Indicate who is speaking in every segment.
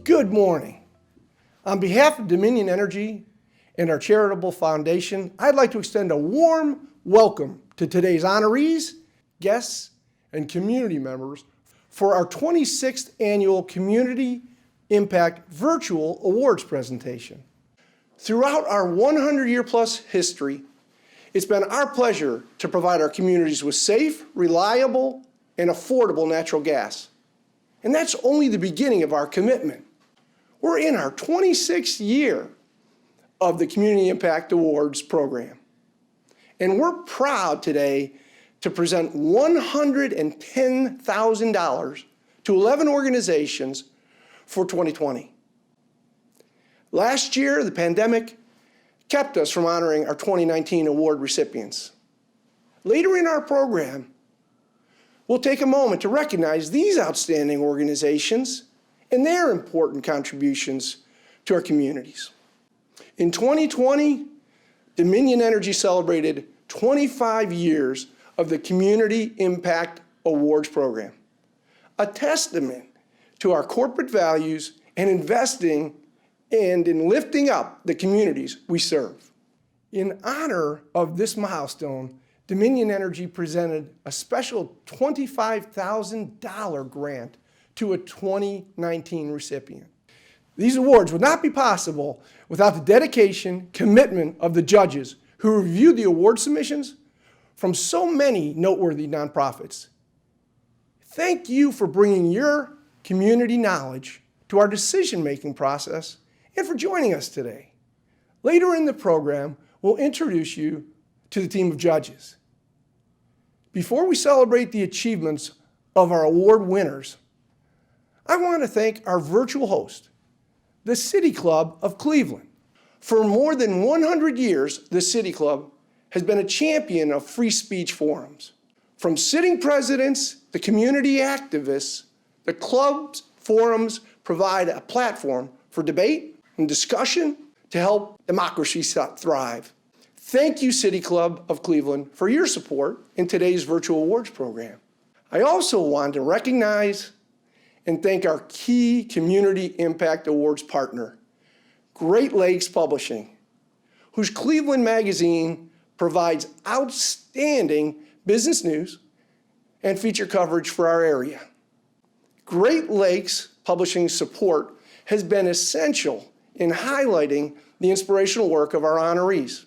Speaker 1: Good morning. On behalf of Dominion Energy and our Charitable Foundation, I'd like to extend a warm welcome to today's honorees, guests, and community members for our 26th Annual Community Impact Virtual Awards presentation. Throughout our 100-year-plus history, it's been our pleasure to provide our communities with safe, reliable, and affordable natural gas. And that's only the beginning of our commitment. We're in our 26th year of the Community Impact Awards program. And we're proud today to present $110,000 to 11 organizations for 2020. Last year, the pandemic kept us from honoring our 2019 award recipients. Later in our program, we'll take a moment to recognize these outstanding organizations and their important contributions to our communities. In 2020, Dominion Energy celebrated 25 years of the Community Impact Awards program, a testament to our corporate values and investing and in lifting up the communities we serve. In honor of this milestone, Dominion Energy presented a special $25,000 grant to a 2019 recipient. These awards would not be possible without the dedication, commitment of the judges who reviewed the award submissions from so many noteworthy nonprofits. Thank you for bringing your community knowledge to our decision-making process and for joining us today. Later in the program, we'll introduce you to the team of judges. Before we celebrate the achievements of our award winners, I want to thank our virtual host, the City Club of Cleveland. For more than 100 years, the City Club has been a champion of free speech forums. From sitting presidents to community activists, the club's forums provide a platform for debate and discussion to help democracy thrive. Thank you, City Club of Cleveland, for your support in today's virtual awards program. I also want to recognize and thank our key Community Impact Awards partner, Great Lakes Publishing, whose Cleveland magazine provides outstanding business news and feature coverage for our area. Great Lakes Publishing's support has been essential in highlighting the inspirational work of our honorees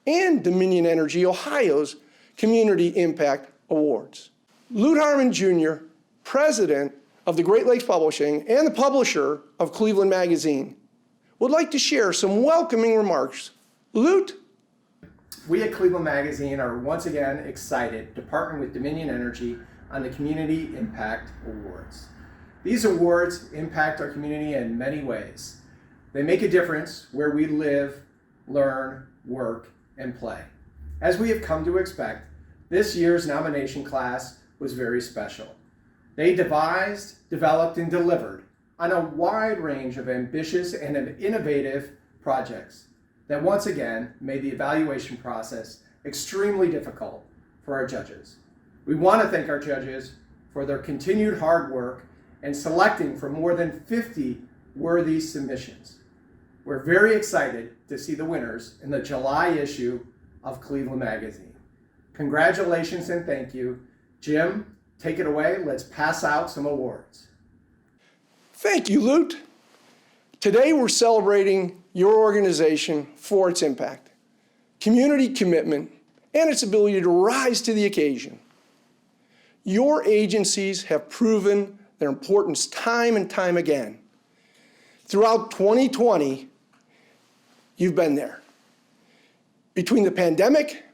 Speaker 1: and Dominion Energy Ohio's Community Impact Awards. Lute Harmon Jr., president of the Great Lakes Publishing and the publisher of Cleveland Magazine, would like to share some welcoming remarks. Lute?
Speaker 2: We at Cleveland Magazine are once again excited to partner with Dominion Energy on the Community Impact Awards. These awards impact our community in many ways. They make a difference where we live, learn, work, and play. As we have come to expect, this year's nomination class was very special. They devised, developed, and delivered on a wide range of ambitious and innovative projects that once again made the evaluation process extremely difficult for our judges. We want to thank our judges for their continued hard work and selecting from more than 50 worthy submissions. We're very excited to see the winners in the July issue of Cleveland Magazine. Congratulations and thank you. Jim, take it away. Let's pass out some awards.
Speaker 1: Thank you, Lute. Today we're celebrating your organization for its impact, community commitment, and its ability to rise to the occasion. Your agencies have proven their importance time and time again. Throughout 2020, you've been there. Between the pandemic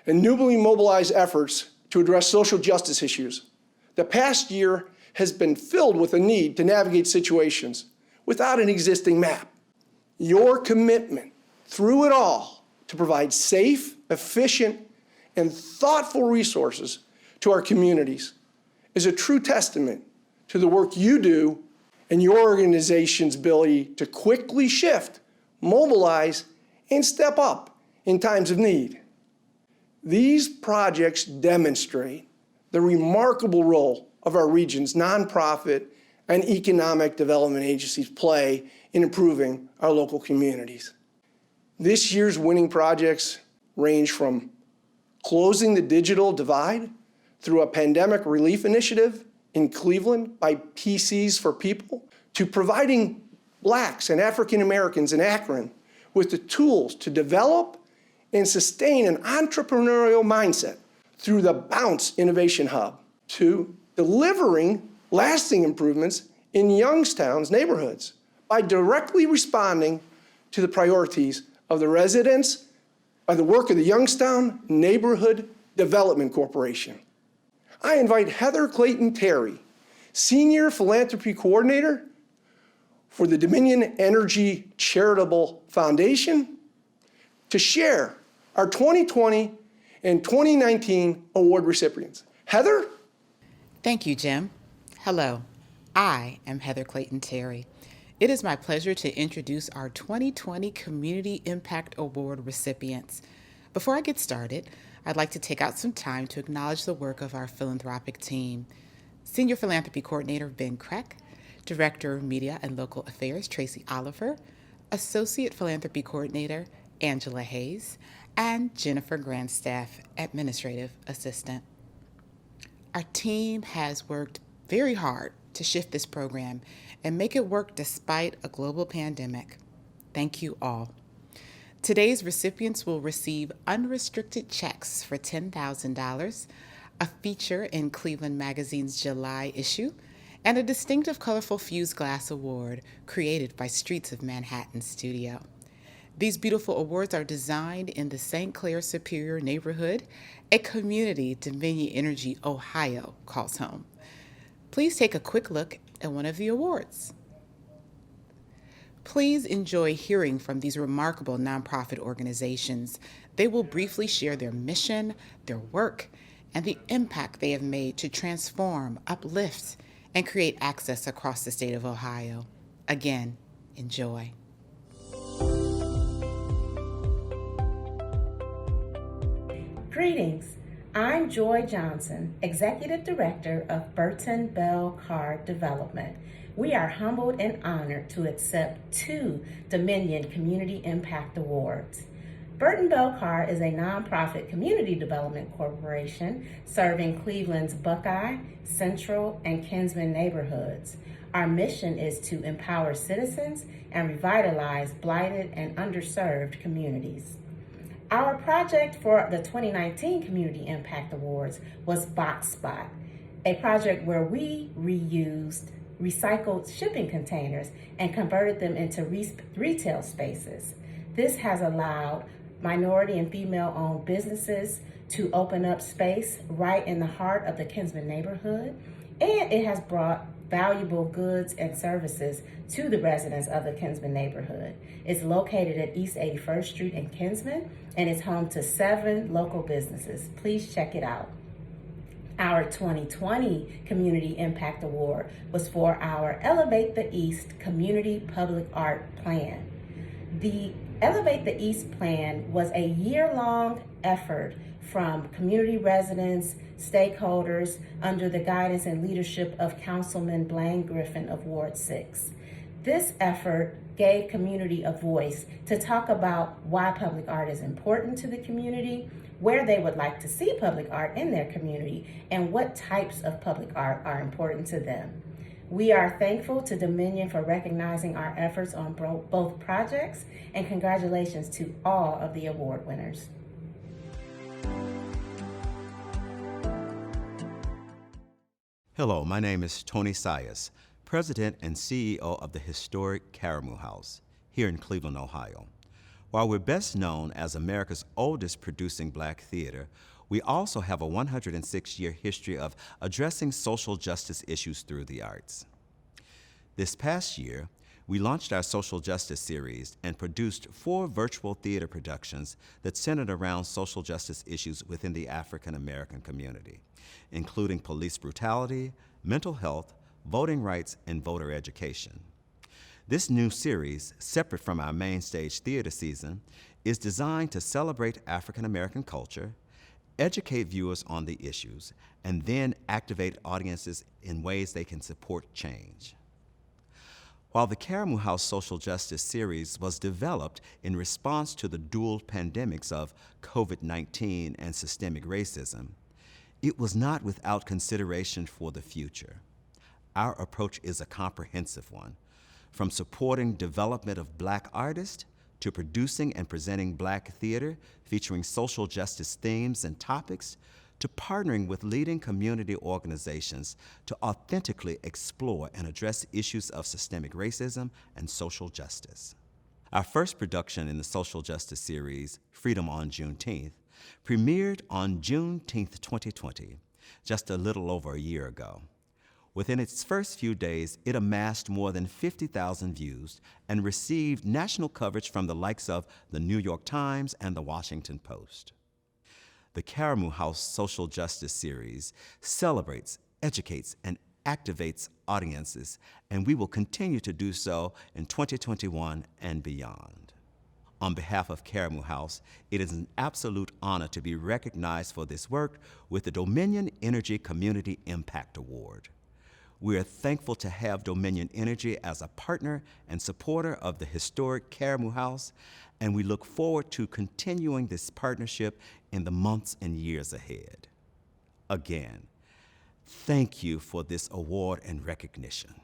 Speaker 1: and newly mobilized efforts to address social justice issues, the past year has been filled with a need to navigate situations without an existing map. Your commitment through it all to provide safe, efficient, and thoughtful resources to our communities is a true testament to the work you do and your organization's ability to quickly shift, mobilize, and step up in times of need. These projects demonstrate the remarkable role of our region's nonprofit and economic development agencies play in improving our local communities. This year's winning projects range from closing the digital divide through a pandemic relief initiative in Cleveland by PCs for People, to providing Blacks and African Americans in Akron with the tools to develop and sustain an entrepreneurial mindset through the Bounce Innovation Hub, to delivering lasting improvements in Youngstown's neighborhoods by directly responding to the priorities of the residents by the work of the Youngstown Neighborhood Development Corporation. I invite Heather Clayton Terry, Senior Philanthropy Coordinator for the Dominion Energy Charitable Foundation, to share our 2020 and 2019 award recipients. Heather?
Speaker 3: Thank you, Jim. Hello, I am Heather Clayton Terry. It is my pleasure to introduce our 2020 Community Impact Award recipients. Before I get started, I'd like to take out some time to acknowledge the work of our philanthropic team. Senior Philanthropy Coordinator Ben Kreck, Director of Media and Local Affairs Tracy Oliver, Associate Philanthropy Coordinator Angela Hayes, and Jennifer Grandstaff, Administrative Assistant. Our team has worked very hard to shift this program and make it work despite a global pandemic. Thank you all. Today's recipients will receive unrestricted checks for $10,000, a feature in Cleveland Magazine's July issue, and a distinctive colorful fused glass award created by Streets of Manhattan Studio. These beautiful awards are designed in the St. Clair Superior neighborhood, a community Dominion Energy Ohio calls home. Please take a quick look at one of the awards. Please enjoy hearing from these remarkable nonprofit organizations. They will briefly share their mission, their work, and the impact they have made to transform, uplift, and create access across the state of Ohio. Again, enjoy.
Speaker 4: Greetings. I'm Joy Johnson, Executive Director of Burton Bell Carr Development. We are humbled and honored to accept 2 Dominion Community Impact Awards. Burton Bell Carr is a nonprofit community development corporation serving Cleveland's Buckeye, Central, and Kinsman neighborhoods. Our mission is to empower citizens and revitalize blighted and underserved communities. Our project for the 2019 Community Impact Awards was BOXSPOT, a project where we reused recycled shipping containers and converted them into retail spaces. This has allowed minority and female-owned businesses to open up space right in the heart of the Kinsman neighborhood, and it has brought valuable goods and services to the residents of the Kinsman neighborhood. It's located at East 81st Street in Kinsman, and is home to 7 local businesses. Please check it out. Our 2020 Community Impact Award was for our Elevate the East Community Public Art Plan. The Elevate the East plan was a year-long effort from community residents, stakeholders, under the guidance and leadership of Councilman Blaine Griffin of Ward 6. This effort gave community a voice to talk about why public art is important to the community, where they would like to see public art in their community, and what types of public art are important to them. We are thankful to Dominion for recognizing our efforts on both projects, and congratulations to all of the award winners.
Speaker 5: Hello, my name is Tony Sias, President and CEO of the historic Karamu House here in Cleveland, Ohio. While we're best known as America's oldest producing Black theater, we also have a 106-year history of addressing social justice issues through the arts. This past year, we launched our social justice series and produced 4 virtual theater productions that centered around social justice issues within the African American community, including police brutality, mental health, voting rights, and voter education. This new series, separate from our main stage theater season, is designed to celebrate African American culture, educate viewers on the issues, and then activate audiences in ways they can support change. While the Karamu House Social Justice Series was developed in response to the dual pandemics of COVID-19 and systemic racism, it was not without consideration for the future. Our approach is a comprehensive one, from supporting development of Black artists to producing and presenting Black theater featuring social justice themes and topics, to partnering with leading community organizations to authentically explore and address issues of systemic racism and social justice. Our first production in the Social Justice Series, Freedom on Juneteenth, premiered on Juneteenth 2020, just a little over a year ago. Within its first few days, it amassed more than 50,000 views and received national coverage from the likes of the New York Times and the Washington Post. The Karamu House Social Justice Series celebrates, educates, and activates audiences, and we will continue to do so in 2021 and beyond. On behalf of Karamu House, it is an absolute honor to be recognized for this work with the Dominion Energy Community Impact Award. We are thankful to have Dominion Energy as a partner and supporter of the historic Karamu House, and we look forward to continuing this partnership in the months and years ahead. Again, thank you for this award and recognition.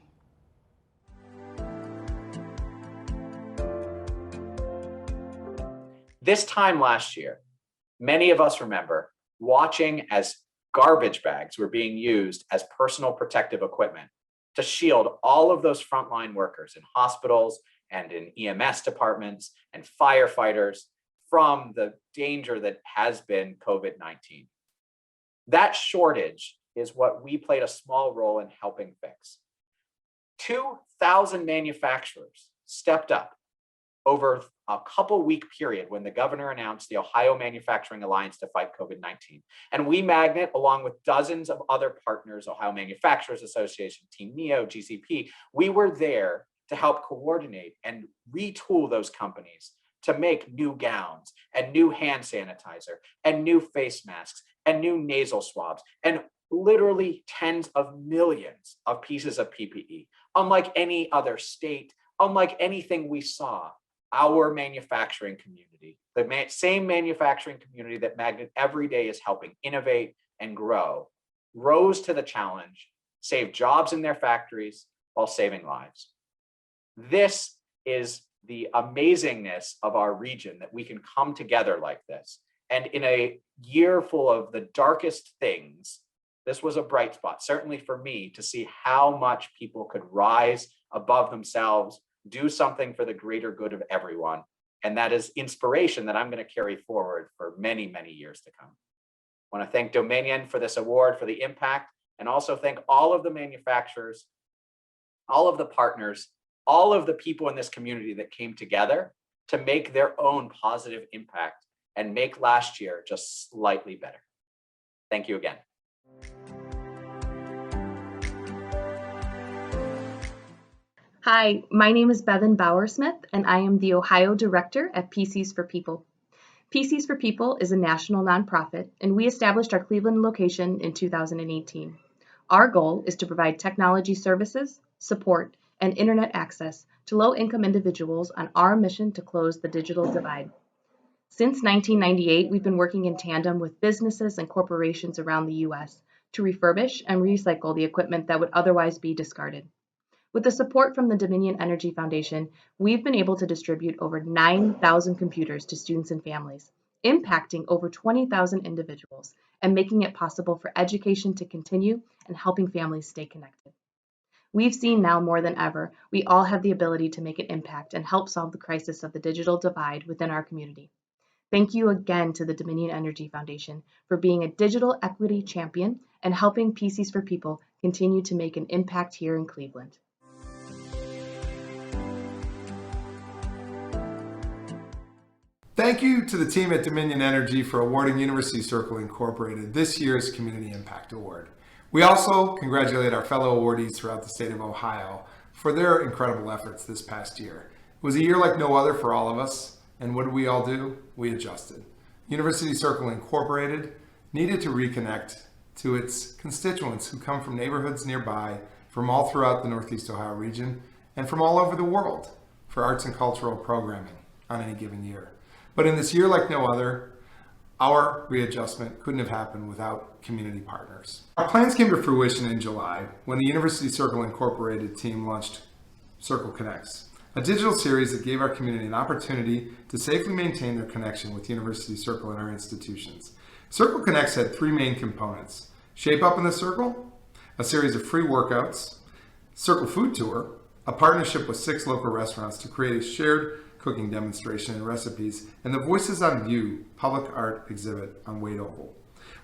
Speaker 6: This time last year, many of us remember watching as garbage bags were being used as personal protective equipment to shield all of those frontline workers in hospitals and in EMS departments and firefighters from the danger that has been COVID-19. That shortage is what we played a small role in helping fix. 2,000 manufacturers stepped up over a couple-week period when the governor announced the Ohio Manufacturing Alliance to fight COVID-19. And we, Magnet, along with dozens of other partners, Ohio Manufacturers Association, Team NEO, GCP, we were there to help coordinate and retool those companies to make new gowns and new hand sanitizer and new face masks and new nasal swabs and literally tens of millions of pieces of PPE. Unlike any other state, unlike anything we saw, our manufacturing community, the same manufacturing community that Magnet every day is helping innovate and grow, rose to the challenge, saved jobs in their factories while saving lives. This is the amazingness of our region, that we can come together like this. And in a year full of the darkest things, this was a bright spot, certainly for me, to see how much people could rise above themselves, do something for the greater good of everyone. And that is inspiration that I'm going to carry forward for many, many years to come. I want to thank Dominion for this award, for the impact, and also thank all of the manufacturers, all of the partners, all of the people in this community that came together to make their own positive impact and make last year just slightly better. Thank you again.
Speaker 7: Hi, my name is Bevan Bowersmith, and I am the Ohio Director at PCs for People. PCs for People is a national nonprofit, and we established our Cleveland location in 2018. Our goal is to provide technology services, support, and internet access to low-income individuals on our mission to close the digital divide. Since 1998, we've been working in tandem with businesses and corporations around the U.S. to refurbish and recycle the equipment that would otherwise be discarded. With the support from the Dominion Energy Foundation, we've been able to distribute over 9,000 computers to students and families, impacting over 20,000 individuals and making it possible for education to continue and helping families stay connected. We've seen now more than ever, we all have the ability to make an impact and help solve the crisis of the digital divide within our community. Thank you again to the Dominion Energy Foundation for being a digital equity champion and helping PCs for People continue to make an impact here in Cleveland.
Speaker 8: Thank you to the team at Dominion Energy for awarding University Circle Incorporated this year's Community Impact Award. We also congratulate our fellow awardees throughout the state of Ohio for their incredible efforts this past year. It was a year like no other for all of us, and what did we all do? We adjusted. University Circle Incorporated needed to reconnect to its constituents who come from neighborhoods nearby from all throughout the Northeast Ohio region, and from all over the world for arts and cultural programming on any given year. But in this year like no other, our readjustment couldn't have happened without community partners. Our plans came to fruition in July when the University Circle Incorporated team launched Circle Connects, a digital series that gave our community an opportunity to safely maintain their connection with University Circle and our institutions. Circle Connects had three main components: Shape Up in the Circle, a series of free workouts, Circle Food Tour, a partnership with 6 local restaurants to create a shared cooking demonstration and recipes, and the Voices on View public art exhibit on Wade Oval.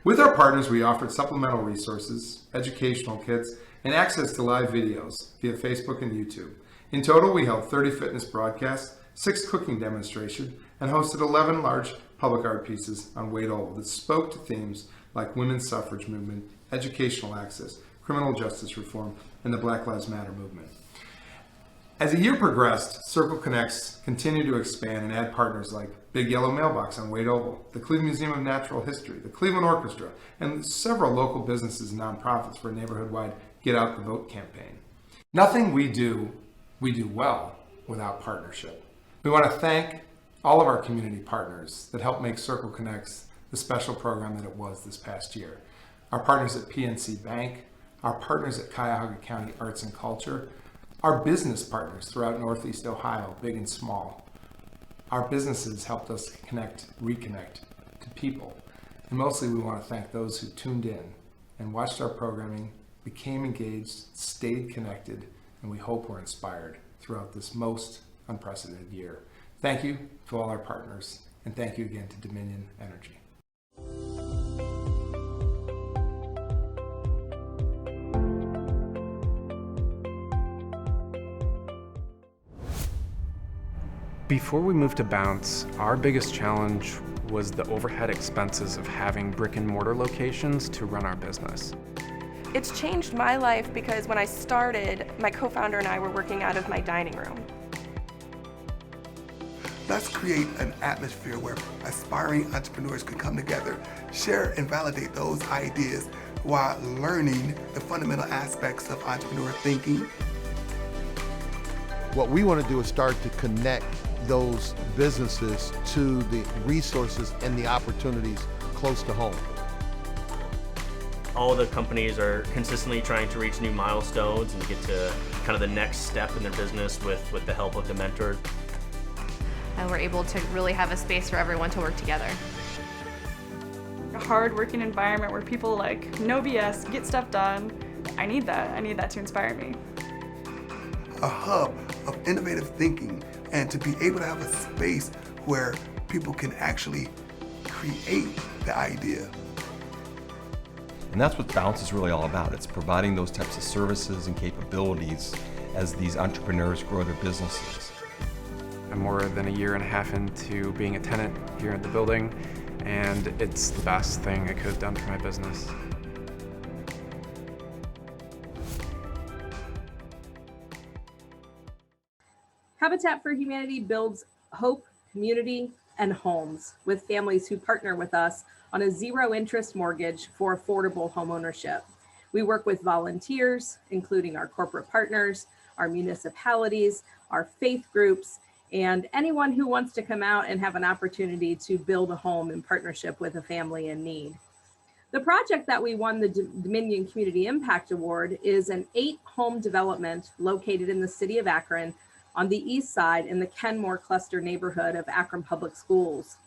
Speaker 8: With our partners, we offered supplemental resources, educational kits, and access to live videos via Facebook and YouTube. In total, we held 30 fitness broadcasts, 6 cooking demonstrations, and hosted 11 large public art pieces on Wade Oval that spoke to themes like women's suffrage movement, educational access, criminal justice reform, and the Black Lives Matter movement. As the year progressed, Circle Connects continued to expand and add partners like Big Yellow Mailbox on Wade Oval, the Cleveland Museum of Natural History, the Cleveland Orchestra, and several local businesses and nonprofits for a neighborhood-wide Get Out the Vote campaign. Nothing we do well without partnership. We want to thank all of our community partners that helped make Circle Connects the special program that it was this past year. Our partners at PNC Bank, our partners at Cuyahoga County Arts and Culture, our business partners throughout Northeast Ohio, big and small. Our businesses helped us reconnect to people. And mostly we want to thank those who tuned in and watched our programming, became engaged, stayed connected, and we hope were inspired throughout this most unprecedented year. Thank you to all our partners, and thank you again to Dominion Energy.
Speaker 9: Before we moved to Bounce, our biggest challenge was the overhead expenses of having brick and mortar locations to run our business.
Speaker 10: It's changed my life because when I started, my co-founder and I were working out of my dining room.
Speaker 11: Let's create an atmosphere where aspiring entrepreneurs can come together, share and validate those ideas while learning the fundamental aspects of entrepreneur thinking.
Speaker 12: What we want to do is start to connect those businesses to the resources and the opportunities close to home.
Speaker 13: All the companies are consistently trying to reach new milestones and get to kind of the next step in their business with the help of the mentors.
Speaker 14: And we're able to really have a space for everyone to work together.
Speaker 15: A hard working environment where people like no BS, get stuff done. I need that to inspire me.
Speaker 11: A hub of innovative thinking, and to be able to have a space where people can actually create the idea.
Speaker 16: And that's what Bounce is really all about. It's providing those types of services and capabilities as these entrepreneurs grow their businesses.
Speaker 9: I'm more than a year and a half into being a tenant here at the building, and it's the best thing I could have done for my business.
Speaker 17: Habitat for Humanity builds hope, community, and homes with families who partner with us on a zero-interest mortgage for affordable homeownership. We work with volunteers, including our corporate partners, our municipalities, our faith groups, and anyone who wants to come out and have an opportunity to build a home in partnership with a family in need. The project that we won the Dominion Community Impact Award is an 8-home development located in the city of Akron on the east side in the Kenmore cluster neighborhood of Akron Public Schools.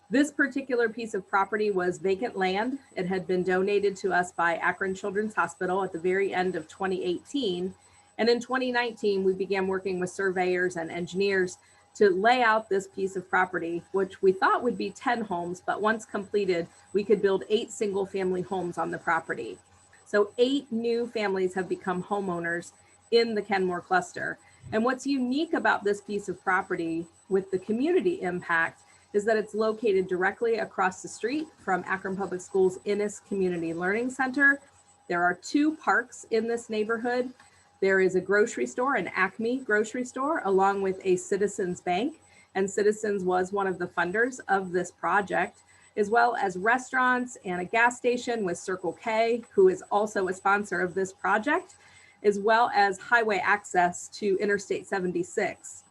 Speaker 17: This particular piece of property was vacant land. It had been donated to us by Akron Children's Hospital at the very end of 2018. And in 2019, we began working with surveyors and engineers to lay out this piece of property, which we thought would be 10 homes, but once completed, we could build 8 single-family homes on the property. So 8 new families have become homeowners in the Kenmore cluster. And what's unique about this piece of property with the community impact is that it's located directly across the street from Akron Public Schools Innis Community Learning Center. There are 2 parks in this neighborhood. There is a grocery store, an Acme grocery store, along with a Citizens Bank. And Citizens was one of the funders of this project, as well as restaurants and a gas station with Circle K, who is also a sponsor of this project. as well as highway access to Interstate 76.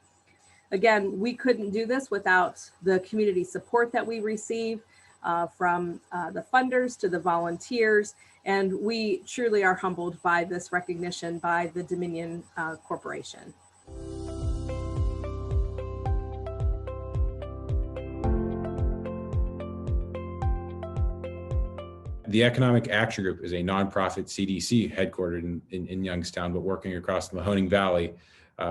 Speaker 17: Again, we couldn't do this without the community support that we receive from the funders to the volunteers, and we truly are humbled by this recognition by the Dominion Corporation.
Speaker 18: The Economic Action Group is a nonprofit CDC headquartered in Youngstown, but working across the Mahoning Valley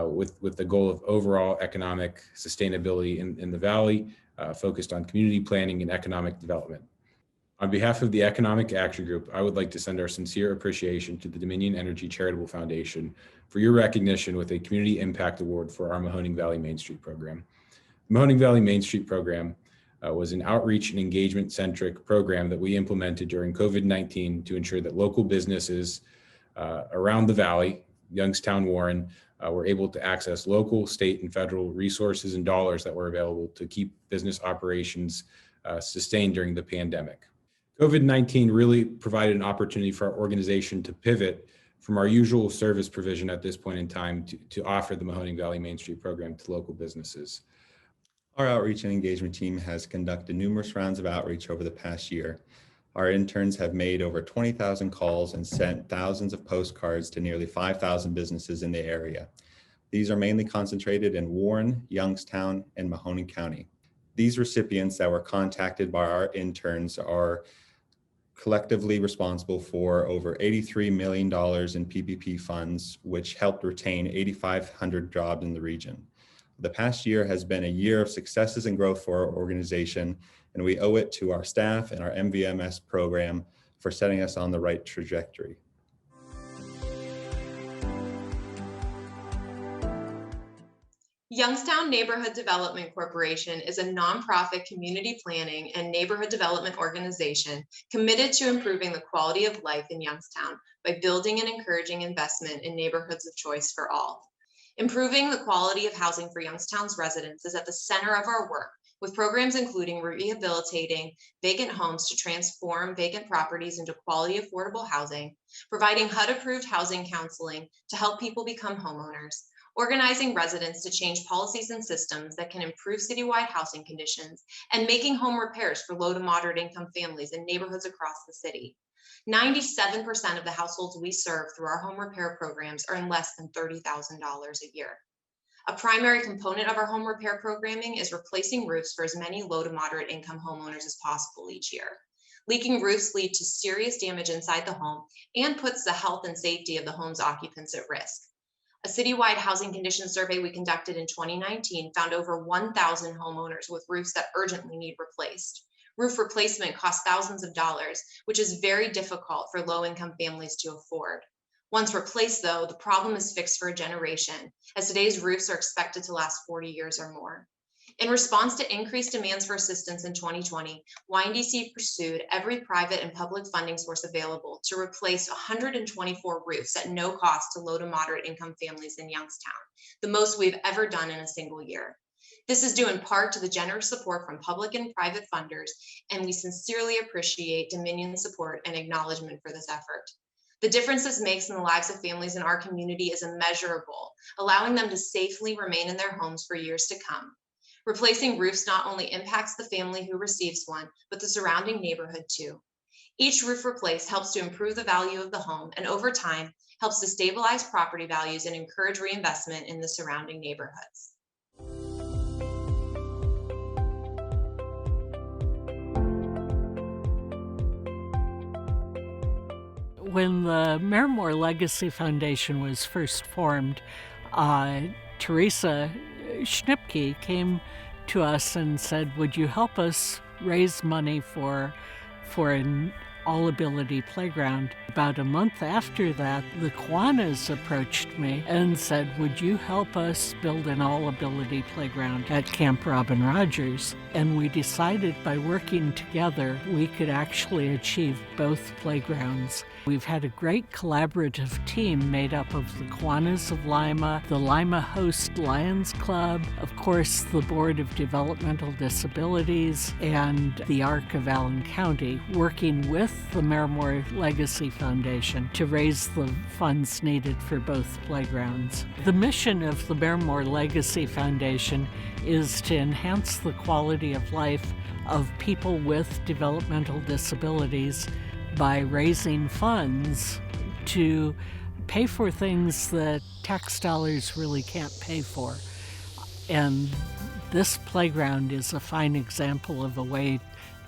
Speaker 18: with the goal of overall economic sustainability in the Valley, focused on community planning and economic development. On behalf of the Economic Action Group, I would like to send our sincere appreciation to the Dominion Energy Charitable Foundation for your recognition with a Community Impact Award for our Mahoning Valley Main Street program. The Mahoning Valley Main Street program was an outreach and engagement-centric program that we implemented during COVID-19 to ensure that local businesses around the Valley, Youngstown, Warren, were able to access local, state, and federal resources and dollars that were available to keep business operations sustained during the pandemic. COVID-19 really provided an opportunity for our organization to pivot from our usual service provision at this point in time to offer the Mahoning Valley Main Street program to local businesses.
Speaker 5: Our outreach and engagement team has conducted numerous rounds of outreach over the past year. Our interns have made over 20,000 calls and sent thousands of postcards to nearly 5,000 businesses in the area. These are mainly concentrated in Warren, Youngstown, and Mahoning County. These recipients that were contacted by our interns are collectively responsible for over $83 million in PPP funds, which helped retain 8,500 jobs in the region. The past year has been a year of successes and growth for our organization, and we owe it to our staff and our MVMS program for setting us on the right trajectory.
Speaker 7: Youngstown Neighborhood Development Corporation is a nonprofit community planning and neighborhood development organization committed to improving the quality of life in Youngstown by building and encouraging investment in neighborhoods of choice for all. Improving the quality of housing for Youngstown's residents is at the center of our work, with programs including rehabilitating vacant homes to transform vacant properties into quality affordable housing, providing HUD-approved housing counseling to help people become homeowners, organizing residents to change policies and systems that can improve citywide housing conditions, and making home repairs for low to moderate income families in neighborhoods across the city. 97% of the households we serve through our home repair programs are in less than $30,000 a year. A primary component of our home repair programming is replacing roofs for as many low to moderate income homeowners as possible each year. Leaking roofs lead to serious damage inside the home and puts the health and safety of the home's occupants at risk. A citywide housing condition survey we conducted in 2019 found over 1,000 homeowners with roofs that urgently need replaced. Roof replacement costs thousands of dollars, which is very difficult for low-income families to afford. Once replaced, though, the problem is fixed for a generation, as today's roofs are expected to last 40 years or more. In response to increased demands for assistance in 2020, YNDC pursued every private and public funding source available to replace 124 roofs at no cost to low to moderate income families in Youngstown, the most we've ever done in a single year. This is due in part to the generous support from public and private funders, and we sincerely appreciate Dominion's support and acknowledgement for this effort. The difference this makes in the lives of families in our community is immeasurable, allowing them to safely remain in their homes for years to come. Replacing roofs not only impacts the family who receives one, but the surrounding neighborhood too. Each roof replaced helps to improve the value of the home, and over time, helps to stabilize property values and encourage reinvestment in the surrounding neighborhoods.
Speaker 19: When the Merrimore Legacy Foundation was first formed, Teresa Schnipke came to us and said, would you help us raise money for an all-ability playground? About a month after that, the Kiwanis approached me and said, would you help us build an all-ability playground at Camp Robin Rogers? And we decided by working together, we could actually achieve both playgrounds. We've had a great collaborative team made up of the Kiwanis of Lima, the Lima Host Lions Club, of course, the Board of Developmental Disabilities, and the ARC of Allen County, working with the Merrimore Legacy Foundation to raise the funds needed for both playgrounds. The mission of the Merrimore Legacy Foundation is to enhance the quality of life of people with developmental disabilities by raising funds to pay for things that tax dollars really can't pay for. And this playground is a fine example of a way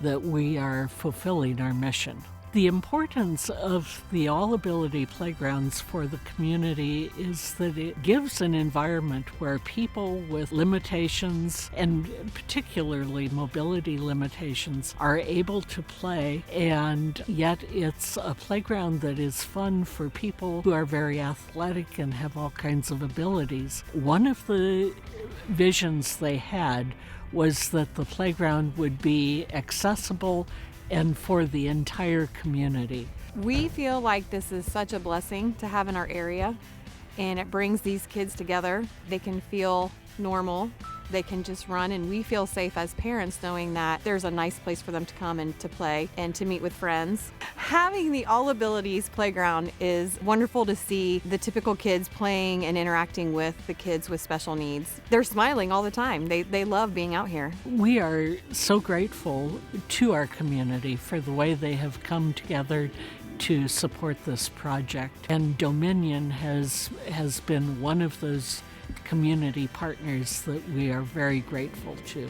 Speaker 19: that we are fulfilling our mission. The importance of the all-ability playgrounds for the community is that it gives an environment where people with limitations, and particularly mobility limitations, are able to play, and yet it's a playground that is fun for people who are very athletic and have all kinds of abilities. One of the visions they had was that the playground would be accessible and for the entire community.
Speaker 20: We feel like this is such a blessing to have in our area, and it brings these kids together. They can feel normal, they can just run, and we feel safe as parents knowing that there's a nice place for them to come and to play and to meet with friends. Having the All Abilities playground is wonderful to see the typical kids playing and interacting with the kids with special needs. They're smiling all the time. They love being out here.
Speaker 19: We are so grateful to our community for the way they have come together to support this project. And Dominion has been one of those community partners that we are very grateful to.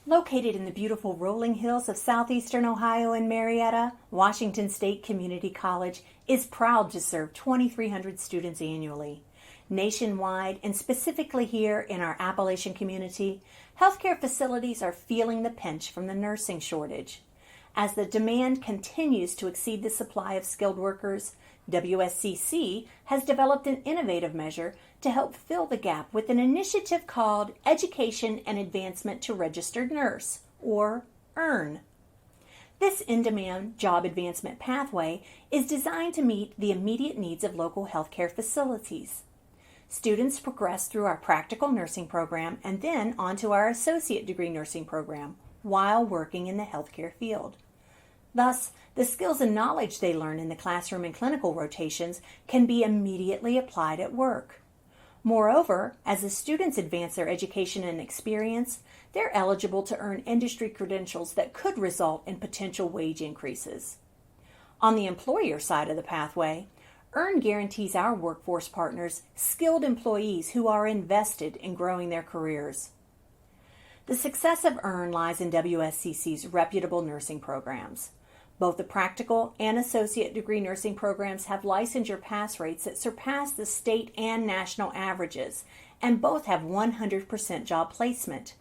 Speaker 21: Located in the beautiful rolling hills of southeastern Ohio and Marietta, Washington State Community College is proud to serve 2,300 students annually. Nationwide, and specifically here in our Appalachian community, healthcare facilities are feeling the pinch from the nursing shortage. As the demand continues to exceed the supply of skilled workers, WSCC has developed an innovative measure to help fill the gap with an initiative called Education and Advancement to Registered Nurse, or EARN. This in-demand job advancement pathway is designed to meet the immediate needs of local healthcare facilities. Students progress through our practical nursing program and then onto our associate degree nursing program while working in the healthcare field. Thus, the skills and knowledge they learn in the classroom and clinical rotations can be immediately applied at work. Moreover, as the students advance their education and experience, they're eligible to earn industry credentials that could result in potential wage increases. On the employer side of the pathway, EARN guarantees our workforce partners skilled employees who are invested in growing their careers. The success of EARN lies in WSCC's reputable nursing programs. Both the practical and associate degree nursing programs have licensure pass rates that surpass the state and national averages, and both have 100% job placement.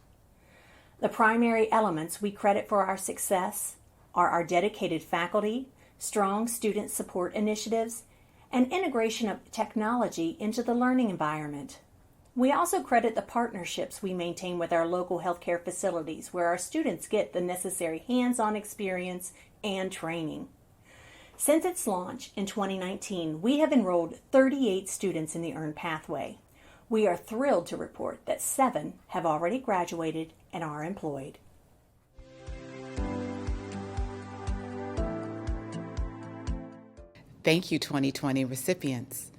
Speaker 21: The primary elements we credit for our success are our dedicated faculty, strong student support initiatives, and integration of technology into the learning environment. We also credit the partnerships we maintain with our local healthcare facilities, where our students get the necessary hands-on experience and training. Since its launch in 2019, we have enrolled 38 students in the EARN pathway. We are thrilled to report that 7 have already graduated and are employed.
Speaker 3: Thank you, 2020 recipients.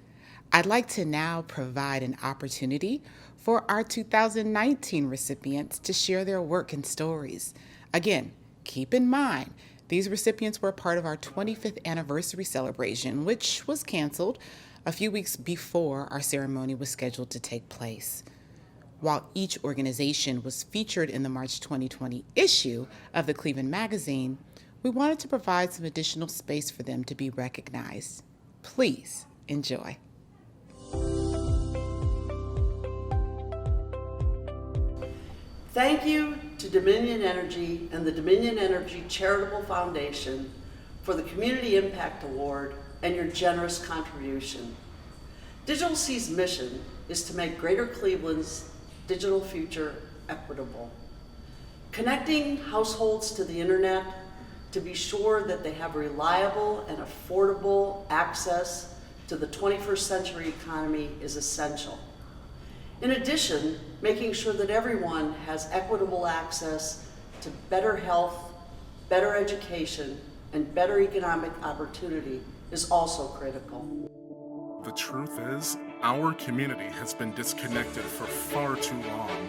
Speaker 3: I'd like to now provide an opportunity for our 2019 recipients to share their work and stories. Again, keep in mind, these recipients were part of our 25th anniversary celebration, which was canceled a few weeks before our ceremony was scheduled to take place. While each organization was featured in the March 2020 issue of the Cleveland magazine, we wanted to provide some additional space for them to be recognized. Please enjoy.
Speaker 22: Thank you to Dominion Energy and the Dominion Energy Charitable Foundation for the Community Impact Award and your generous contribution. Digital C's mission is to make Greater Cleveland's digital future equitable. Connecting households to the internet, to be sure that they have reliable and affordable access to the 21st century economy is essential. In addition, making sure that everyone has equitable access to better health, better education, and better economic opportunity is also critical.
Speaker 1: The truth is, our community has been disconnected for far too long.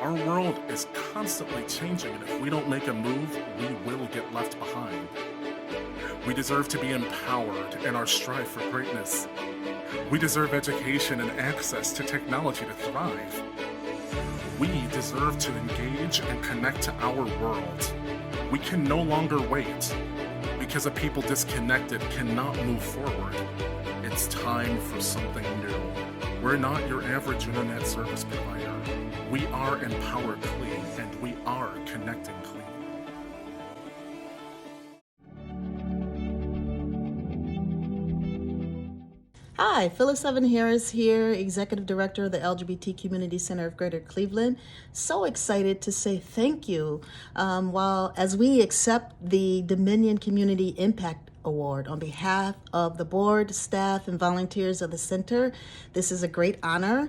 Speaker 1: Our world is constantly changing, and if we don't make a move, we will get left behind. We deserve to be empowered in our strive for greatness. We deserve education and access to technology to thrive. We deserve to engage and connect to our world. We can no longer wait, because a people disconnected cannot move forward. It's time for something new. We're not your average internet service provider. We are Empowered Clean, and we are connecting clean.
Speaker 2: Hi, Phyllis Evan Harris here, Executive Director of the LGBT Community Center of Greater Cleveland. So excited to say thank you as we accept the Dominion Community Impact Award on behalf of the board, staff, and volunteers of the center. This is a great honor.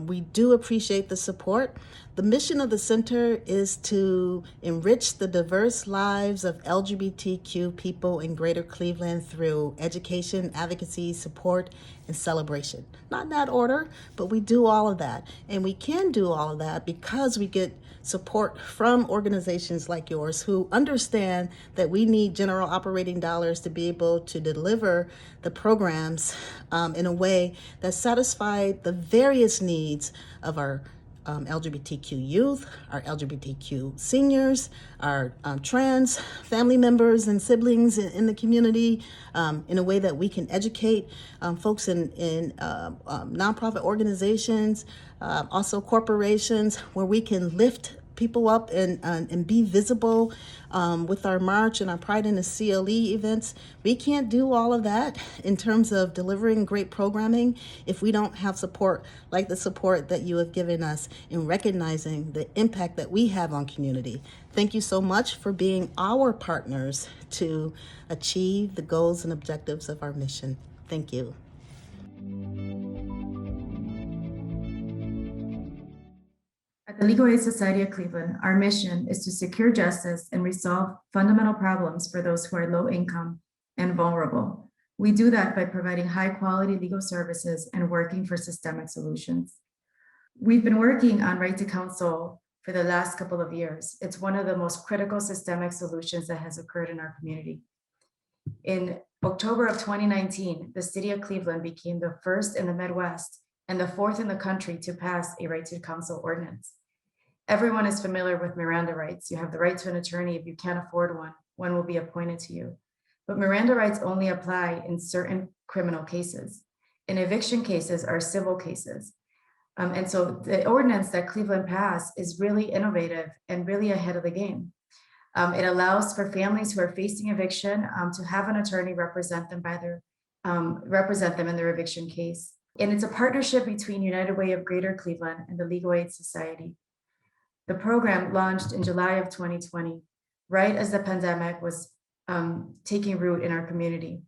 Speaker 2: We do appreciate the support. The mission of the center is to enrich the diverse lives of LGBTQ people in Greater Cleveland through education, advocacy, support, and celebration. Not in that order, but we do all of that. And we can do all of that because we get support from organizations like yours who understand that we need general operating dollars to be able to deliver the programs in a way that satisfy the various needs of our LGBTQ youth, our LGBTQ seniors, our trans family members and siblings in the community, in a way that we can educate folks in nonprofit organizations, also corporations, where we can lift people up and be visible with our march and our Pride in the CLE events. We can't do all of that in terms of delivering great programming if we don't have support like the support that you have given us in recognizing the impact that we have on community. Thank you so much for being our partners to achieve the goals and objectives of our mission. Thank you.
Speaker 23: At the Legal Aid Society of Cleveland, our mission is to secure justice and resolve fundamental problems for those who are low income and vulnerable. We do that by providing high quality legal services and working for systemic solutions. We've been working on right to counsel for the last couple of years. It's one of the most critical systemic solutions that has occurred in our community. In October of 2019, the city of Cleveland became the first in the Midwest and the fourth in the country to pass a right to counsel ordinance. Everyone is familiar with Miranda rights. You have the right to an attorney. If you can't afford one, one will be appointed to you. But Miranda rights only apply in certain criminal cases. In eviction cases are civil cases. And so the ordinance that Cleveland passed is really innovative and really ahead of the game. It allows for families who are facing eviction to have an attorney represent them in their eviction case. And it's a partnership between United Way of Greater Cleveland and the Legal Aid Society. The program launched in July of 2020, right as the pandemic was taking root in our community.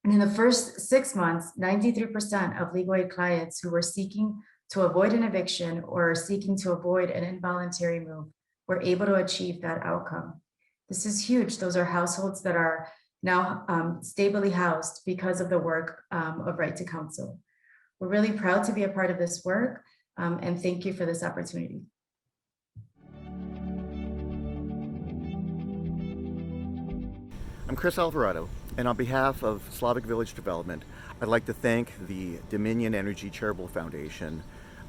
Speaker 23: And in the first 6 months, 93% of legal aid clients who were seeking to avoid an eviction or seeking to avoid an involuntary move were able to achieve that outcome. This is huge. Those are households that are now stably housed because of the work of Right to Counsel. We're really proud to be a part of this work, and thank you for this opportunity.
Speaker 24: I'm Chris Alvarado, and on behalf of Slavic Village Development, I'd like to thank the Dominion Energy Charitable Foundation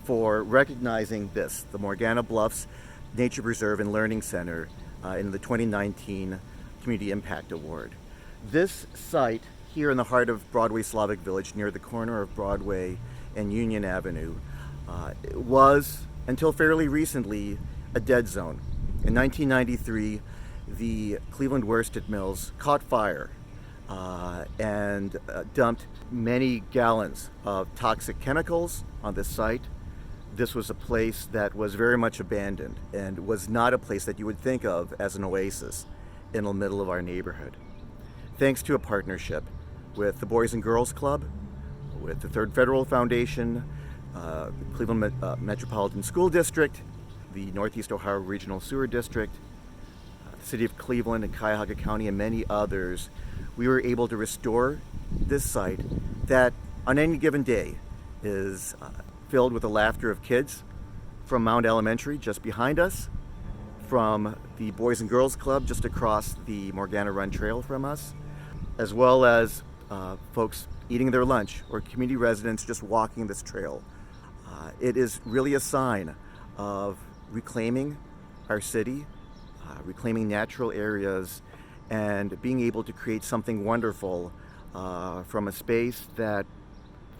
Speaker 24: for recognizing this, the Morgana Bluffs Nature Preserve and Learning Center in the 2019 Community Impact Award. This site here in the heart of Broadway Slavic Village, near the corner of Broadway and Union Avenue, was, until fairly recently, a dead zone. In 1993, the Cleveland worsted mills caught fire and dumped many gallons of toxic chemicals on this site. This was a place that was very much abandoned and was not a place that you would think of as an oasis. in the middle of our neighborhood. Thanks to a partnership with the Boys and Girls Club, with the Third Federal Foundation, Cleveland Metropolitan School District, the Northeast Ohio Regional Sewer District, the City of Cleveland and Cuyahoga County, and many others, we were able to restore this site that on any given day is filled with the laughter of kids from Mound Elementary just behind us, from the Boys and Girls Club just across the Morgana Run Trail from us, as well as folks eating their lunch or community residents just walking this trail. It is really a sign of reclaiming our city, reclaiming natural areas, and being able to create something wonderful from a space that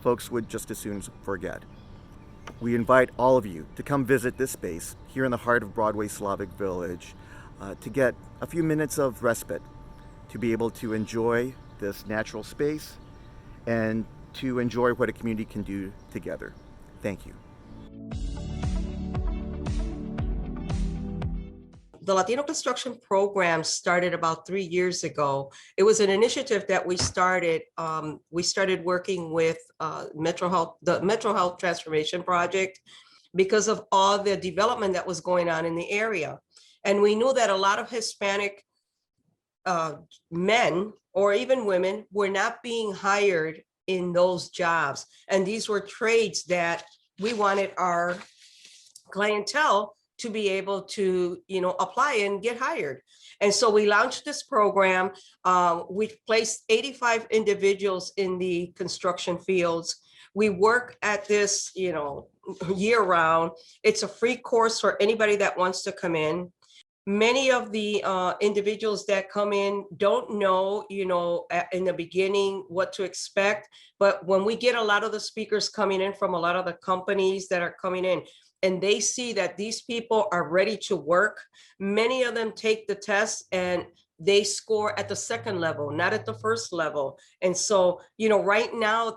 Speaker 24: folks would just as soon forget. We invite all of you to come visit this space here in the heart of Broadway Slavic Village to get a few minutes of respite, to be able to enjoy this natural space and to enjoy what a community can do together. Thank you.
Speaker 4: The Latino Construction Program started about 3 years ago. It was an initiative that we started. We started working with the Metro Health Transformation Project because of all the development that was going on in the area. And we knew that a lot of Hispanic men or even women were not being hired in those jobs. And these were trades that we wanted our clientele to be able to, apply and get hired. And so we launched this program. We placed 85 individuals in the construction fields. We work at this, year round. It's a free course for anybody that wants to come in. Many of the individuals that come in don't know, in the beginning what to expect. But when we get a lot of the speakers coming in from a lot of the companies that are coming in, and they see that these people are ready to work, many of them take the test and they score at the second level, not at the first level. And so, right now,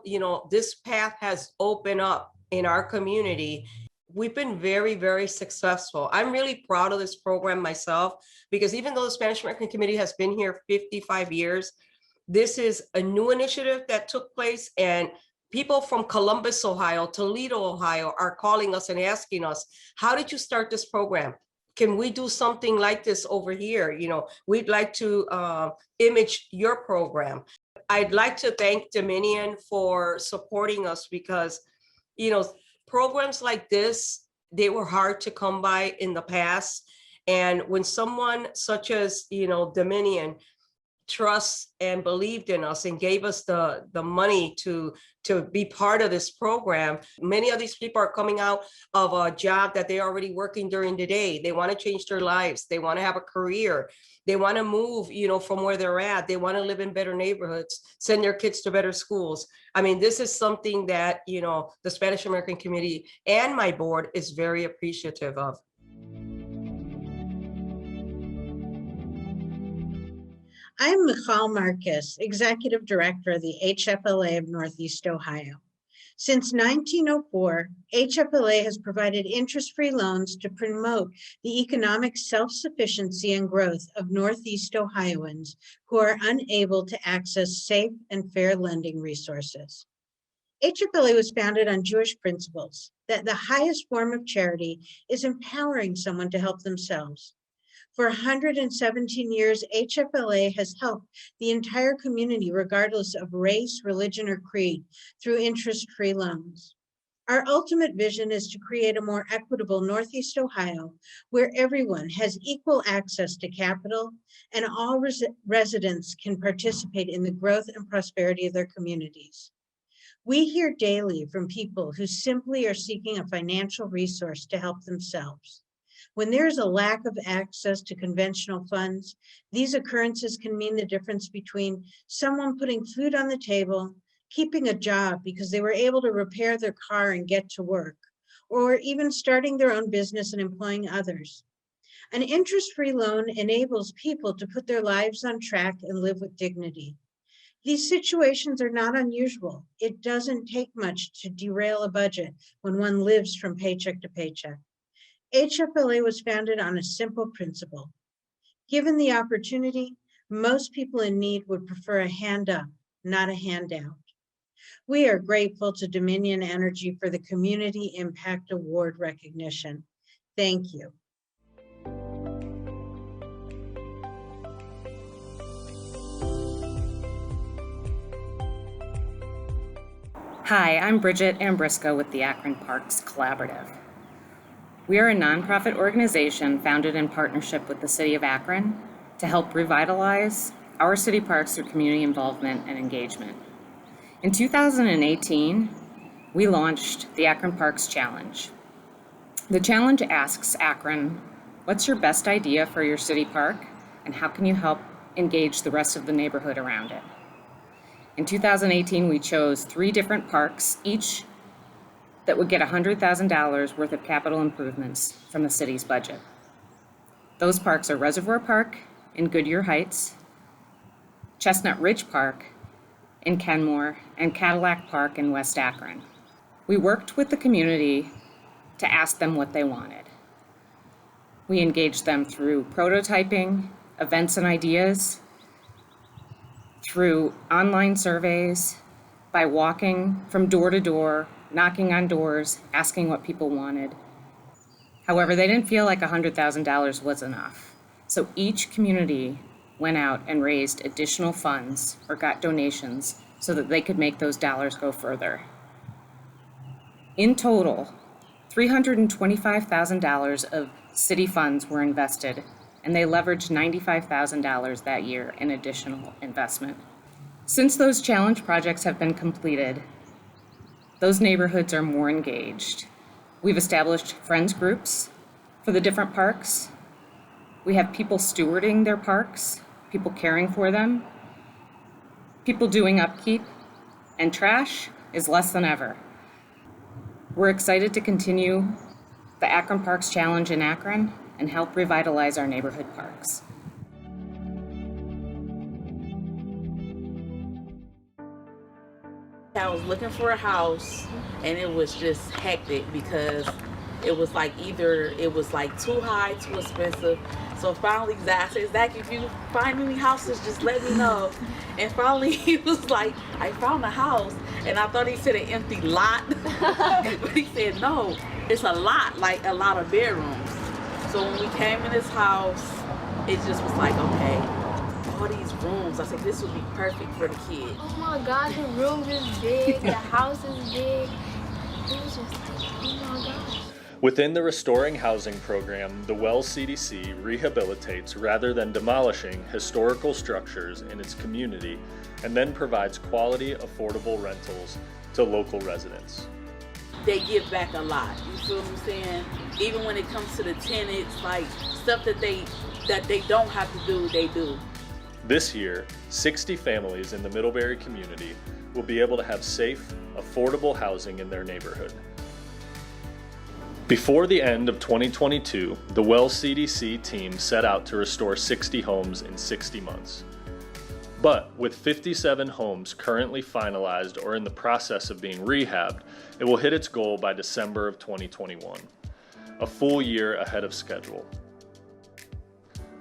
Speaker 4: this path has opened up in our community. We've been very, very successful. I'm really proud of this program myself, because even though the Spanish American Committee has been here 55 years, this is a new initiative that took place, and people from Columbus, Ohio, Toledo, Ohio are calling us and asking us, how did you start this program? Can we do something like this over here? We'd like to image your program. I'd like to thank Dominion for supporting us because, programs like this, they were hard to come by in the past. And when someone such as, Dominion trust and believed in us and gave us the money to be part of this program, many of these people are coming out of a job that they're already working during the day. They want to change their lives. They want to have a career. They want to move, from where they're at. They want to live in better neighborhoods, send their kids to better schools. I mean, this is something that, the Spanish American Committee and my board is very appreciative of.
Speaker 6: I'm Michal Marcus, Executive Director of the HFLA of Northeast Ohio. Since 1904, HFLA has provided interest-free loans to promote the economic self-sufficiency and growth of Northeast Ohioans who are unable to access safe and fair lending resources. HFLA was founded on Jewish principles that the highest form of charity is empowering someone to help themselves. For 117 years, HFLA has helped the entire community, regardless of race, religion, or creed, through interest-free loans. Our ultimate vision is to create a more equitable Northeast Ohio, where everyone has equal access to capital and all residents can participate in the growth and prosperity of their communities. We hear daily from people who simply are seeking a financial resource to help themselves. When there is a lack of access to conventional funds, these occurrences can mean the difference between someone putting food on the table, keeping a job because they were able to repair their car and get to work, or even starting their own business and employing others. An interest-free loan enables people to put their lives on track and live with dignity. These situations are not unusual. It doesn't take much to derail a budget when one lives from paycheck to paycheck. HFLA was founded on a simple principle. Given the opportunity, most people in need would prefer a hand up, not a handout. We are grateful to Dominion Energy for the Community Impact Award recognition. Thank you.
Speaker 8: Hi, I'm Bridget Ambrisco with the Akron Parks Collaborative. We are a nonprofit organization founded in partnership with the City of Akron to help revitalize our city parks through community involvement and engagement. In 2018, we launched the Akron Parks Challenge. The challenge asks Akron, what's your best idea for your city park, and how can you help engage the rest of the neighborhood around it? In 2018, we chose 3 different parks, each that would get $100,000 worth of capital improvements from the city's budget. Those parks are Reservoir Park in Goodyear Heights, Chestnut Ridge Park in Kenmore, and Cadillac Park in West Akron. We worked with the community to ask them what they wanted. We engaged them through prototyping, events and ideas, through online surveys, by walking from door to door, knocking on doors, asking what people wanted. However, they didn't feel like $100,000 was enough. So each community went out and raised additional funds or got donations so that they could make those dollars go further. In total, $325,000 of city funds were invested, and they leveraged $95,000 that year in additional investment. Since those challenge projects have been completed, those neighborhoods are more engaged. We've established friends groups for the different parks. We have people stewarding their parks, people caring for them, people doing upkeep, and trash is less than ever. We're excited to continue the Akron Parks Challenge in Akron and help revitalize our neighborhood parks.
Speaker 10: I was looking for a house and it was just hectic because it was like either it was like too high, too expensive. So finally Zach said, Zach, if you find any houses, just let me know. And finally he was like, I found a house. And I thought he said an empty lot, but he said, no, it's a lot, like a lot of bedrooms. So when we came in this house, it just was like, okay, all these rooms. I said, this would be perfect for the kids.
Speaker 12: Oh my God, the room is big, the house is big. It was just like, oh my gosh.
Speaker 13: Within the Restoring Housing program, the Wells CDC rehabilitates rather than demolishing historical structures in its community and then provides quality, affordable rentals to local residents.
Speaker 10: They give back a lot, you feel what I'm saying? Even when it comes to the tenants, like stuff that they don't have to do, they do.
Speaker 13: This year, 60 families in the Middlebury community will be able to have safe, affordable housing in their neighborhood. Before the end of 2022, the Wells CDC team set out to restore 60 homes in 60 months. But with 57 homes currently finalized or in the process of being rehabbed, it will hit its goal by December of 2021, a full year ahead of schedule.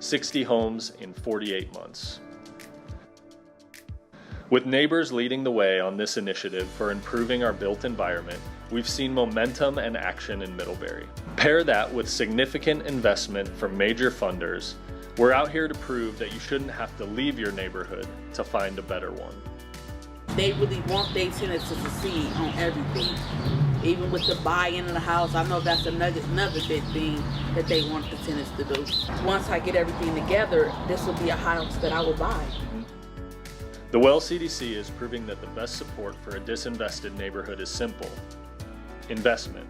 Speaker 13: 60 homes in 48 months. With neighbors leading the way on this initiative for improving our built environment, we've seen momentum and action in Middlebury. Pair that with significant investment from major funders, we're out here to prove that you shouldn't have to leave your neighborhood to find a better one.
Speaker 10: They really want their tenants to succeed on everything. Even with the buy-in of the house, I know that's another big thing that they want the tenants to do. Once I get everything together, this will be a house that I will buy.
Speaker 13: The Wells CDC is proving that the best support for a disinvested neighborhood is simple: investment.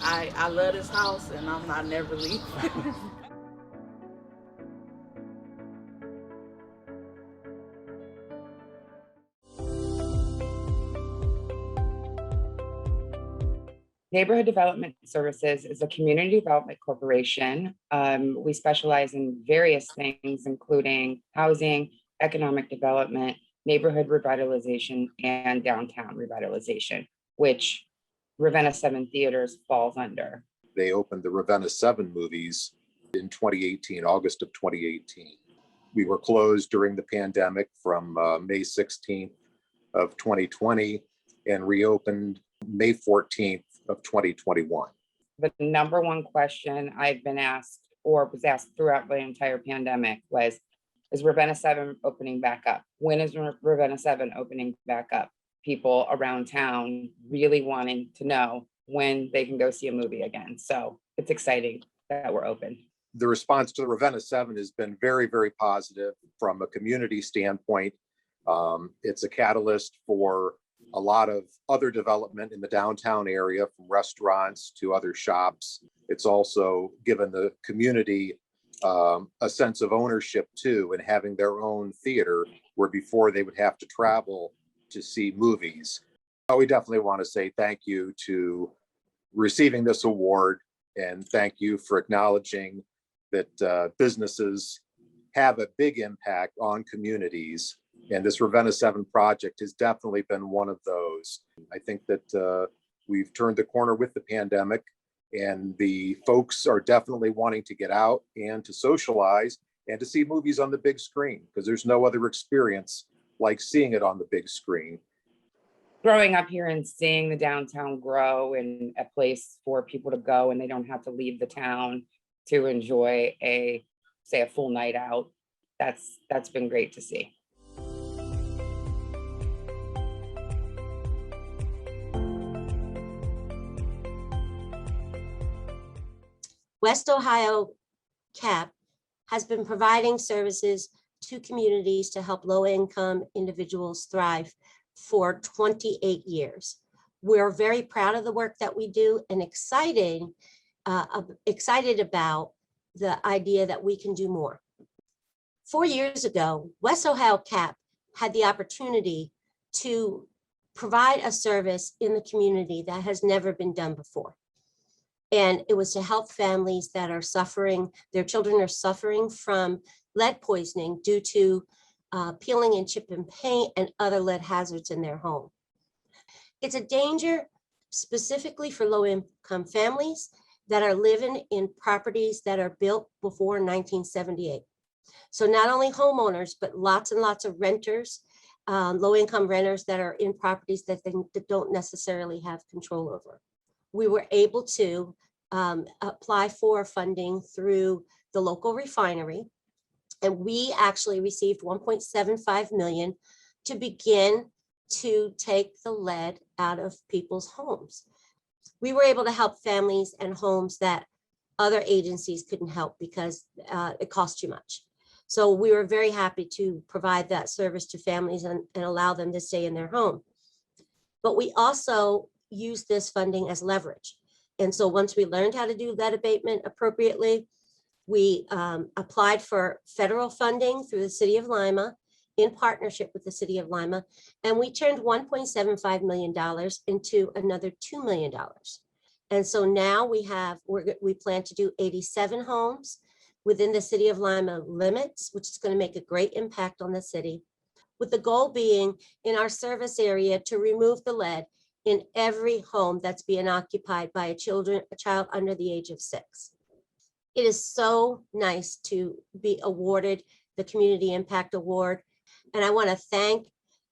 Speaker 10: I love this house and I'm not never leaving.
Speaker 25: Neighborhood Development Services is a community development corporation. We specialize in various things, including housing, economic development, neighborhood revitalization, and downtown revitalization, which Ravenna 7 Theaters falls under.
Speaker 9: They opened the Ravenna 7 movies in 2018, August of 2018. We were closed during the pandemic from May 16th of 2020 and reopened May 14th of 2021.
Speaker 25: The number one question I've been asked or was asked throughout the entire pandemic was, is Ravenna 7 opening back up? When is Ravenna 7 opening back up? People around town really wanting to know when they can go see a movie again. So it's exciting that we're open.
Speaker 9: The response to the Ravenna 7 has been very, very positive from a community standpoint. It's a catalyst for a lot of other development in the downtown area, from restaurants to other shops. It's also given the community a sense of ownership too, and having their own theater where before they would have to travel to see movies. We definitely want to say thank you to receiving this award, and thank you for acknowledging that businesses have a big impact on communities. And this Ravenna 7 project has definitely been one of those. I think that we've turned the corner with the pandemic, and the folks are definitely wanting to get out and to socialize and to see movies on the big screen, because there's no other experience like seeing it on the big screen.
Speaker 25: Growing up here and seeing the downtown grow and a place for people to go and they don't have to leave the town to enjoy a full night out, that's been great to see.
Speaker 11: West Ohio CAP has been providing services to communities to help low-income individuals thrive for 28 years. We're very proud of the work that we do and excited about the idea that we can do more. 4 years ago, West Ohio CAP had the opportunity to provide a service in the community that has never been done before. And it was to help families that are suffering, their children are suffering from lead poisoning due to peeling and chipping paint and other lead hazards in their home. It's a danger specifically for low-income families that are living in properties that are built before 1978. So not only homeowners, but lots and lots of renters, low-income renters that are in properties that they don't necessarily have control over. We were able to apply for funding through the local refinery, and we actually received $1.75 million to begin to take the lead out of people's homes. We were able to help families and homes that other agencies couldn't help because it cost too much. So we were very happy to provide that service to families and allow them to stay in their home. But we also use this funding as leverage. And so once we learned how to do lead abatement appropriately, we applied for federal funding through the City of Lima in partnership with the City of Lima, and we turned $1.75 million into another $2 million. And so now we plan to do 87 homes within the City of Lima limits, which is going to make a great impact on the city, with the goal being in our service area to remove the lead in every home that's being occupied by a child under the age of 6. It is so nice to be awarded the Community Impact Award. And I want to thank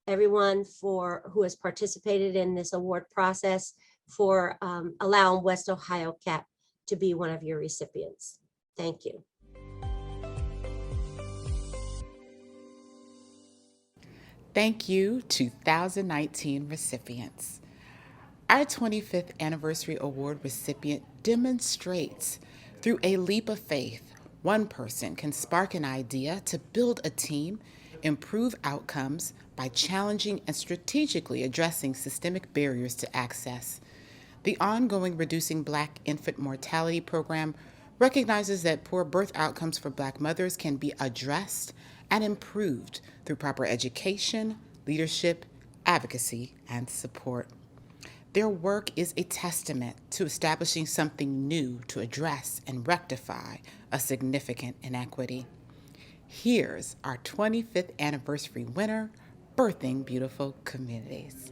Speaker 11: everyone who has participated in this award process for allowing West Ohio CAP to be one of your recipients. Thank you.
Speaker 3: Thank you, 2019 recipients. Our 25th Anniversary Award recipient demonstrates through a leap of faith, one person can spark an idea to build a team, improve outcomes by challenging and strategically addressing systemic barriers to access. The ongoing Reducing Black Infant Mortality Program recognizes that poor birth outcomes for Black mothers can be addressed and improved through proper education, leadership, advocacy, and support. Their work is a testament to establishing something new to address and rectify a significant inequity. Here's our 25th anniversary winner, Birthing Beautiful Communities.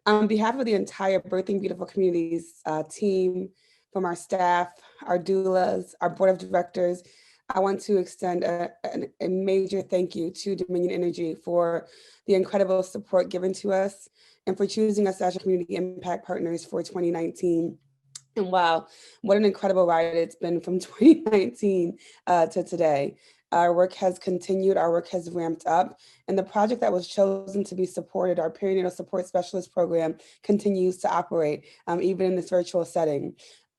Speaker 14: On behalf of the entire Birthing Beautiful Communities team, from our staff, our doulas, our board of directors. I want to extend a major thank you to Dominion Energy for the incredible support given to us and for choosing us as your community impact partners for 2019. And wow, what an incredible ride it's been from 2019 to today. Our work has continued, our work has ramped up, and the project that was chosen to be supported, our perinatal support specialist program, continues to operate even in this virtual setting.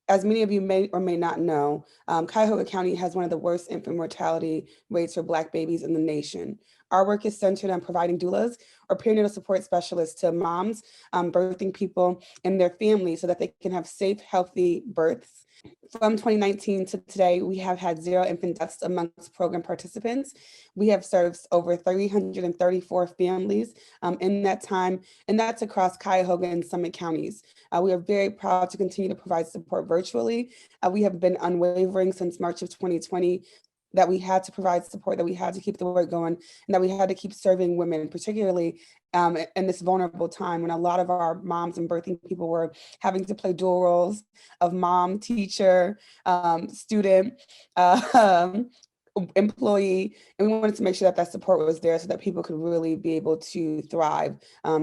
Speaker 14: As many of you may or may not know, Cuyahoga County has one of the worst infant mortality rates for Black babies in the nation. Our work is centered on providing doulas or perinatal support specialists to moms, birthing people, and their families so that they can have safe, healthy births. From 2019 to today, we have had 0 infant deaths amongst program participants. We have served over 334 families in that time, and that's across Cuyahoga and Summit counties. We are very proud to continue to provide support virtually. We have been unwavering since March of 2020 that we had to provide support, that we had to keep the work going, and that we had to keep serving women, particularly in this vulnerable time when a lot of our moms and birthing people were having to play dual roles of mom, teacher, student, employee, and we wanted to make sure that that support was there so that people could really be able to thrive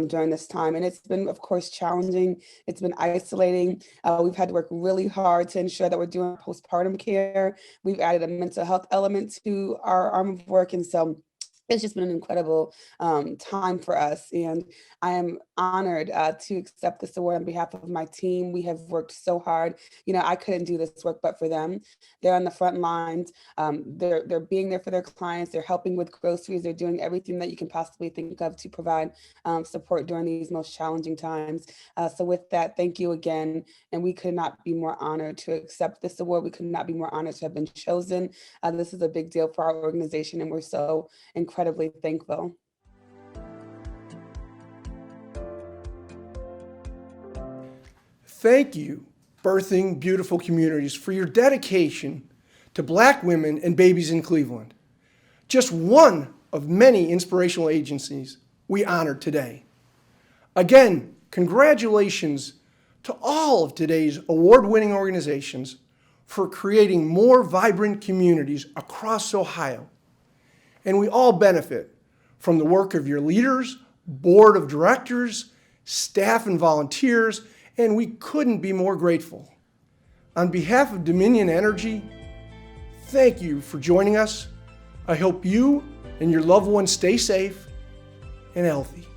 Speaker 14: during this time. And it's been, of course, challenging. It's been isolating. We've had to work really hard to ensure that we're doing postpartum care. We've added a mental health element to our arm of work. And so it's just been an incredible time for us. And I am honored to accept this award on behalf of my team. We have worked so hard. You know, I couldn't do this work but for them. They're on the front lines. They're being there for their clients. They're helping with groceries. They're doing everything that you can possibly think of to provide support during these most challenging times. So with that, thank you again. And we could not be more honored to accept this award. We could not be more honored to have been chosen. This is a big deal for our organization, and we're so incredibly thankful.
Speaker 15: Thank you, Birthing Beautiful Communities, for your dedication to Black women and babies in Cleveland. Just one of many inspirational agencies we honored today. Again, congratulations to all of today's award-winning organizations for creating more vibrant communities across Ohio. And we all benefit from the work of your leaders, board of directors, staff and volunteers, and we couldn't be more grateful. On behalf of Dominion Energy, thank you for joining us. I hope you and your loved ones stay safe and healthy.